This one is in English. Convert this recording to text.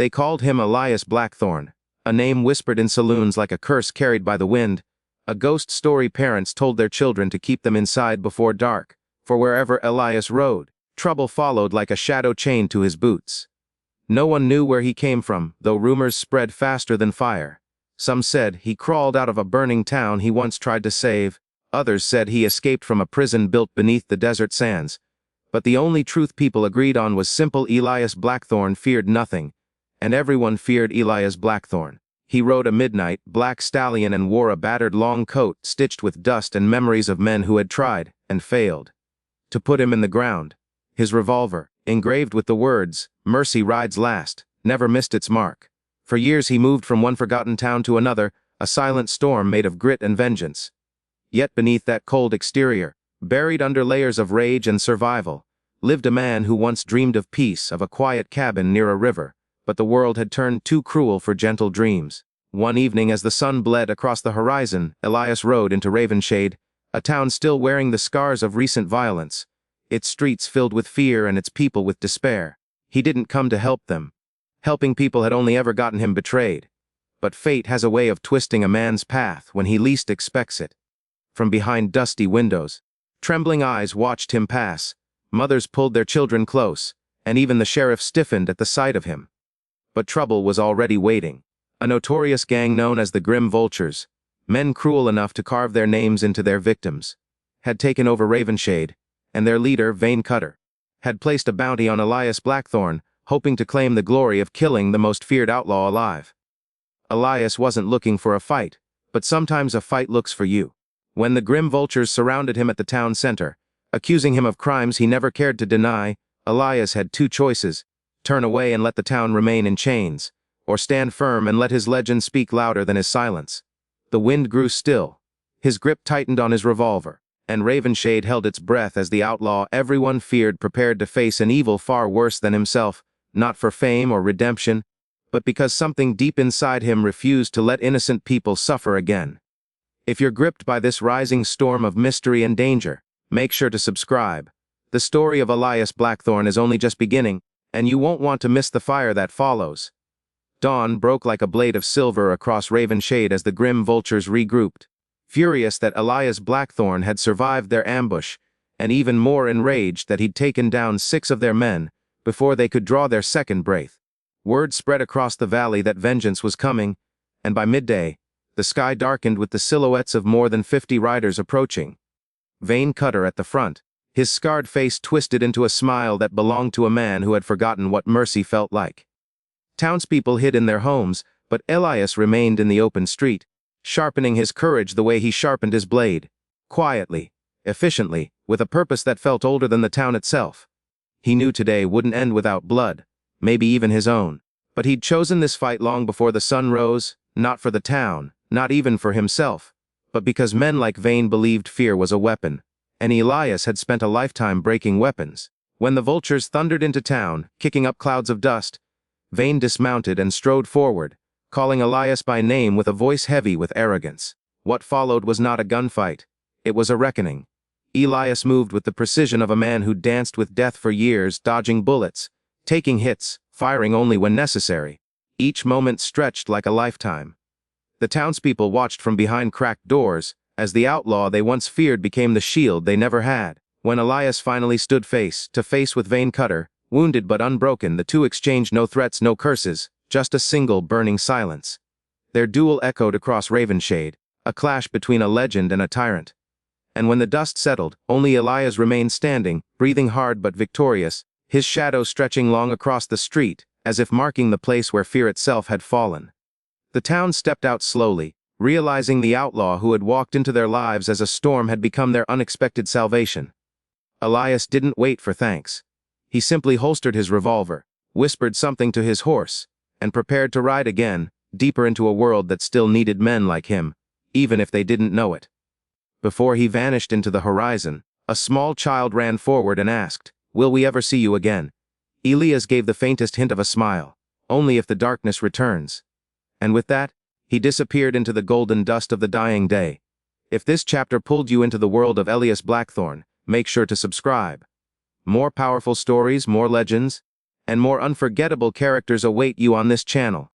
They called him Elias Blackthorn, a name whispered in saloons like a curse carried by the wind, a ghost story parents told their children to keep them inside before dark, for wherever Elias rode, trouble followed like a shadow chained to his boots. No one knew where he came from, though rumors spread faster than fire. Some said he crawled out of a burning town he once tried to save, others said he escaped from a prison built beneath the desert sands. But the only truth people agreed on was simple: Elias Blackthorn feared nothing, and everyone feared Elias Blackthorn. He rode a midnight black stallion and wore a battered long coat stitched with dust and memories of men who had tried and failed to put him in the ground. His revolver, engraved with the words, "Mercy rides last," never missed its mark. For years he moved from one forgotten town to another, a silent storm made of grit and vengeance. Yet beneath that cold exterior, buried under layers of rage and survival, lived a man who once dreamed of peace, of a quiet cabin near a river, but the world had turned too cruel for gentle dreams. One evening as the sun bled across the horizon, Elias rode into Ravenshade, a town still wearing the scars of recent violence, its streets filled with fear and its people with despair. He didn't come to help them. Helping people had only ever gotten him betrayed. But fate has a way of twisting a man's path when he least expects it. From behind dusty windows, trembling eyes watched him pass, mothers pulled their children close, and even the sheriff stiffened at the sight of him. But trouble was already waiting. A notorious gang known as the Grim Vultures, men cruel enough to carve their names into their victims, had taken over Ravenshade, and their leader, Vane Cutter, had placed a bounty on Elias Blackthorn, hoping to claim the glory of killing the most feared outlaw alive. Elias wasn't looking for a fight, but sometimes a fight looks for you. When the Grim Vultures surrounded him at the town center, accusing him of crimes he never cared to deny, Elias had two choices: turn away and let the town remain in chains, or stand firm and let his legend speak louder than his silence. The wind grew still, his grip tightened on his revolver, and Ravenshade held its breath as the outlaw everyone feared prepared to face an evil far worse than himself, not for fame or redemption, but because something deep inside him refused to let innocent people suffer again. If you're gripped by this rising storm of mystery and danger, make sure to subscribe. The story of Elias Blackthorn is only just beginning, and you won't want to miss the fire that follows. Dawn broke like a blade of silver across Ravenshade as the Grim Vultures regrouped, furious that Elias Blackthorn had survived their ambush, and even more enraged that he'd taken down 6 of their men before they could draw their second breath. Word spread across the valley that vengeance was coming, and by midday, the sky darkened with the silhouettes of more than 50 riders approaching. Vane Cutter at the front, his scarred face twisted into a smile that belonged to a man who had forgotten what mercy felt like. Townspeople hid in their homes, but Elias remained in the open street, sharpening his courage the way he sharpened his blade, quietly, efficiently, with a purpose that felt older than the town itself. He knew today wouldn't end without blood, maybe even his own, but he'd chosen this fight long before the sun rose, not for the town, not even for himself, but because men like Vane believed fear was a weapon, and Elias had spent a lifetime breaking weapons. When the vultures thundered into town, kicking up clouds of dust, Vane dismounted and strode forward, calling Elias by name with a voice heavy with arrogance. What followed was not a gunfight, it was a reckoning. Elias moved with the precision of a man who danced with death for years, dodging bullets, taking hits, firing only when necessary. Each moment stretched like a lifetime. The townspeople watched from behind cracked doors, as the outlaw they once feared became the shield they never had. When Elias finally stood face to face with Vane Cutter, wounded but unbroken, the two exchanged no threats, no curses, just a single burning silence. Their duel echoed across Ravenshade, a clash between a legend and a tyrant. And when the dust settled, only Elias remained standing, breathing hard but victorious, his shadow stretching long across the street, as if marking the place where fear itself had fallen. The town stepped out slowly, realizing the outlaw who had walked into their lives as a storm had become their unexpected salvation. Elias didn't wait for thanks. He simply holstered his revolver, whispered something to his horse, and prepared to ride again, deeper into a world that still needed men like him, even if they didn't know it. Before he vanished into the horizon, a small child ran forward and asked, "Will we ever see you again?" Elias gave the faintest hint of a smile, "Only if the darkness returns." And with that, he disappeared into the golden dust of the dying day. If this chapter pulled you into the world of Elias Blackthorn, make sure to subscribe. More powerful stories, more legends, and more unforgettable characters await you on this channel.